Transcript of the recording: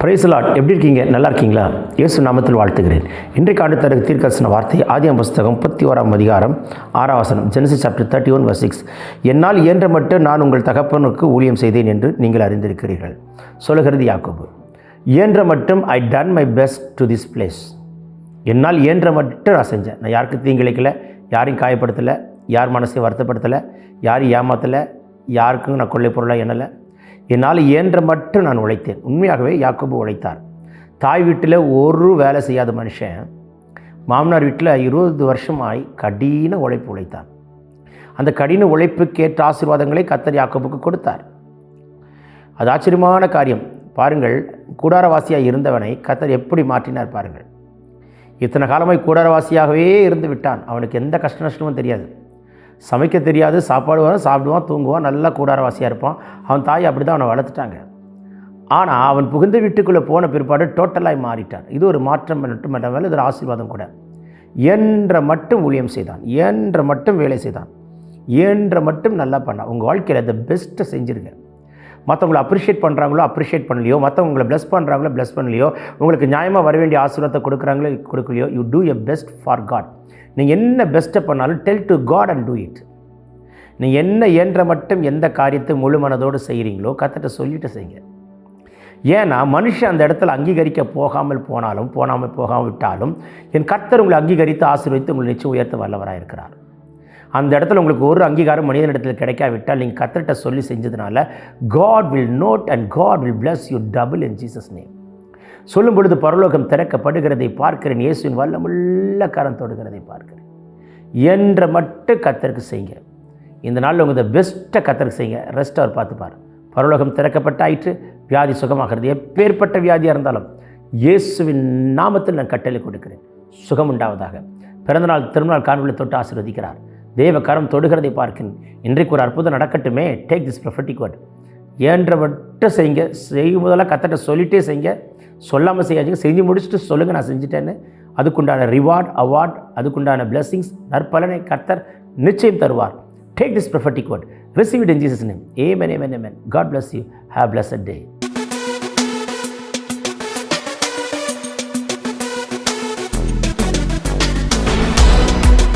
Praise the Lord. எப்படி இருக்கீங்க? நல்லா இருக்கீங்களா? இயேசு நாமத்தில் வாழ்த்துகிறேன். இன்றைக்கு ஆண்டு தனக்கு தீர்க்கதரிசன வார்த்தை ஆதியாகமம் புஸ்தகம் 31 அதிகாரம் 6 வசனம். Genesis chapter 31:6. என்னால் இயன்ற மட்டும் நான் உங்கள் தகப்பனுக்கு ஊழியம் செய்தேன் என்று நீங்கள் அறிந்திருக்கிறீர்கள். சொல்லுகிறது யாக்கோபு. இயன்ற மட்டும் I done my best to this place. என்னால் இயன்ற மட்டும் நான் செஞ்சேன். நான் யாருக்கு தீங்கிழைக்கலை, யாரையும் காயப்படுத்தலை, யார் மனசையும் வருத்தப்படுத்தலை, யாரையும் ஏமாத்தலை, யாருக்கும் நான் கொள்ளை பொருளாக எண்ணலை. என்னால் இயன்ற மட்டும் நான் உழைத்தேன். உண்மையாகவே யாக்கோபு உழைத்தார். தாய் வீட்டில் ஒரு வேலை செய்யாத மனுஷன் மாமனார் வீட்டில் 20 வருஷமாய் கடின உழைப்பு உழைத்தார். அந்த கடின உழைப்புக்கேற்ற ஆசீர்வாதங்களை கர்த்தர் யாக்கோபுக்கு கொடுத்தார். அது ஆச்சரியமான காரியம். பாருங்கள், கூடாரவாசியாக இருந்தவனை கர்த்தர் எப்படி மாற்றினார் பாருங்கள். இத்தனை காலமாய் கூடாரவாசியாகவே இருந்து விட்டான். அவனுக்கு எந்த கஷ்ட நஷ்டமும் தெரியாது, சமைக்க தெரியாது, சாப்பாடு சாப்பிடுவான், தூங்குவான், நல்லா கூடாரவாசியாக இருப்பான். அவன் தாய் அப்படி தான் அவனை வளர்த்துட்டாங்க. ஆனால் அவன் புகுந்த வீட்டுக்குள்ளே போன பிற்பாடு டோட்டலாக மாறிட்டான். இது ஒரு மாற்றம் மட்டுமல்ல, இது ஒரு ஆசீர்வாதம் கூட. என்ற மட்டும் ஊழியம் செய்தான், என்ற மட்டும் வேலை செய்தான், என்ற மட்டும் நல்லா பண்ணான். உங்கள் வாழ்க்கையில் அந்த பெஸ்ட்டை செஞ்சுருங்க. மற்றவங்களை அப்ரிஷியேட் பண்ணுறாங்களோ அப்ரிஷியேட் பண்ணலையோ, மற்றவங்களை ப்ளஸ் பண்ணுறாங்களோ ப்ளஸ் பண்ணலையோ, உங்களுக்கு நியாயமாக வர வேண்டிய ஆசீர்வாதத்தை கொடுக்குறாங்களோ கொடுக்கலையோ, you do a best for God. நீங்கள் என்ன பெஸ்ட்டை பண்ணாலும் tell to God and do it. நீங்கள் என்ன இயன்ற மட்டும் எந்த காரியத்தை முழு மனதோடு செய்கிறீங்களோ கர்த்தர்ட்ட சொல்லிட்டு செய்யுங்க. ஏன்னா மனுஷன் அந்த இடத்துல அங்கீகரிக்க போகாமல் விட்டாலும் என் கர்த்தர் உங்களை அங்கீகரித்து ஆசீர்வதித்து உங்களை நிச்சயம் உயர்த்த வல்லவராக இருக்கிறார். அந்த இடத்துல உங்களுக்கு ஒரு அங்கீகாரம் மனிதனிடத்தில் கிடைக்காவிட்டால் நீங்கள் கர்த்தர்ட்ட சொல்லி செஞ்சதுனால God will note and God will bless you double in Jesus name. சொல்லும் பொழுது பரலோகம் திறக்கப்படுகிறதை பார்க்கிறேன், இயேசுவின் வல்லமுள்ள கரம் தொடுகிறதை பார்க்கிறேன். என்ற மட்டும் கர்த்தருக்கு செய்யுங்க. இந்த நாளில் உங்கள் பெஸ்ட்டை கர்த்தருக்கு செய்யுங்க. ரெஸ்ட் அவர் பார்த்துப்பார். பரலோகம் திறக்கப்பட்டாயிற்று, வியாதி சுகமாகிறது. எப்பேற்பட்ட வியாதியாக இருந்தாலும் இயேசுவின் நாமத்தில் நான் கட்டளை கொடுக்கிறேன், சுகம் உண்டாவதாக. பிறந்தநாள் திருநாள் காணொளியை தொட்டு ஆசீர்வதிக்கிறார். தேவ கரம் தொடுகிறதை பார்க்கிறேன். இன்றைக்கு ஒரு அற்புதம் நடக்கட்டுமே. Take this prophetic word. ஏன்ற மட்டும் செய்யுங்க. செய்யும் போதெல்லாம் கர்த்தர்ட்ட சொல்லிகிட்டே செய்யுங்க. சொல்லாமல் செய்யாதீங்க. செஞ்சு முடிச்சுட்டு சொல்லுங்கள் நான் செஞ்சுட்டேன்னு. அதுக்குண்டான ரிவார்ட், அவார்ட், அதுக்குண்டான பிளெஸிங்ஸ், நற்பலனை கர்த்தர் நிச்சயம் தருவார். Take this prophetic word. Receive it in Jesus' name. Amen, amen, amen. God bless you. Have a blessed day.